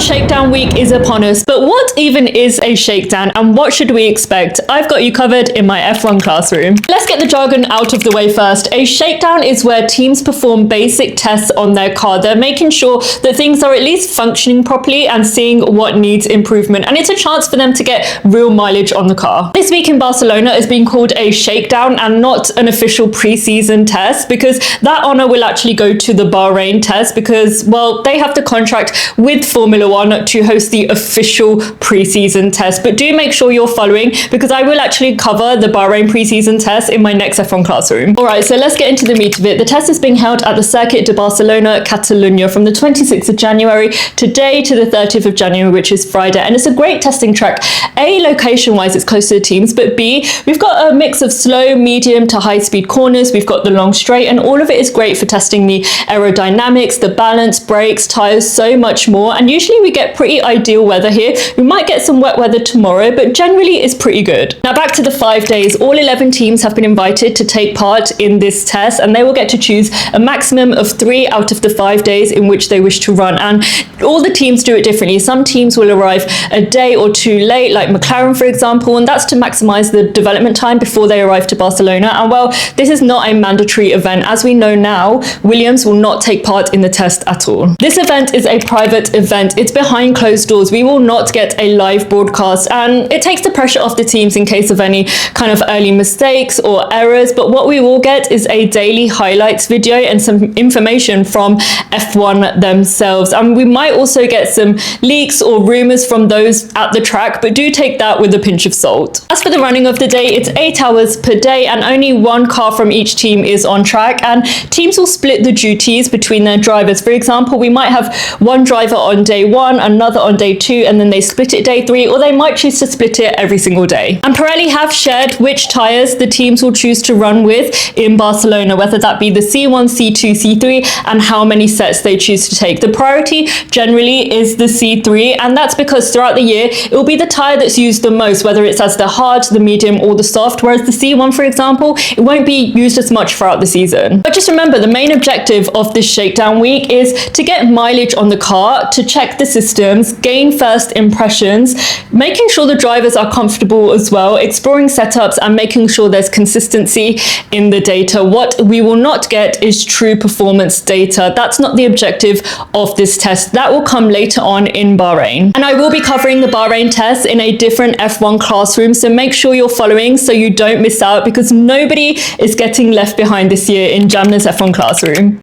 F1 Shakedown week is upon us, but what even is a shakedown and what should we expect? I've got you covered in my F1 classroom. Let's get the jargon out of the way first. A shakedown is where teams perform basic tests on their car. They're making sure that things are at least functioning properly and seeing what needs improvement, and it's a chance for them to get real mileage on the car. This week in Barcelona is being called a shakedown and not an official pre-season test, because that honor will actually go to the Bahrain test because, well, they have the contract with Formula One to host the official pre-season test. But do make sure you're following, because I will actually cover the Bahrain pre-season test in my next F1 classroom. All right, so let's get into the meat of it. The test is being held at the Circuit de Barcelona, Catalonia from the 26th of January today to the 30th of January, which is Friday. And it's a great testing track. A, location-wise, it's close to the teams, but B, we've got a mix of slow, medium to high-speed corners. We've got the long straight, and all of it is great for testing the aerodynamics, the balance, brakes, tires, so much more. And usually we get pretty ideal weather here. We might get some wet weather tomorrow, but generally it's pretty good. Now back to the 5 days. All 11 teams have been invited to take part in this test, and they will get to choose a maximum of 3 out of the 5 days in which they wish to run. And all the teams do it differently. Some teams will arrive a day or two late, like McLaren, for example, and that's to maximize the development time before they arrive to Barcelona. And well, this is not a mandatory event. As we know now, Williams will not take part in the test at all. This event is a private event. It's behind closed doors. We will not get a live broadcast, and it takes the pressure off the teams in case of any kind of early mistakes or errors. But what we will get is a daily highlights video and some information from F1 themselves. And we might also get some leaks or rumors from those at the track, but do take that with a pinch of salt. As for the running of the day, it's 8 hours per day and only one car from each team is on track, and teams will split the duties between their drivers. For example, we might have one driver on day 1, another on day 2, and then they split it day 3, or they might choose to split it every single day. And Pirelli have shared which tyres the teams will choose to run with in Barcelona, whether that be the C1, C2, C3, and how many sets they choose to take. The priority generally is the C3, and that's because throughout the year it will be the tyre that's used the most, whether it's as the hard, the medium, or the soft, whereas the C1, for example, it won't be used as much throughout the season. But just remember, the main objective of this shakedown week is to get mileage on the car, to check the systems, gain first impressions, making sure the drivers are comfortable as well, exploring setups, and making sure there's consistency in the data. What we will not get is true performance data. That's not the objective of this test. That will come later on in Bahrain. And I will be covering the Bahrain test in a different F1 classroom, so make sure you're following so you don't miss out, because nobody is getting left behind this year in Jamna's F1 classroom.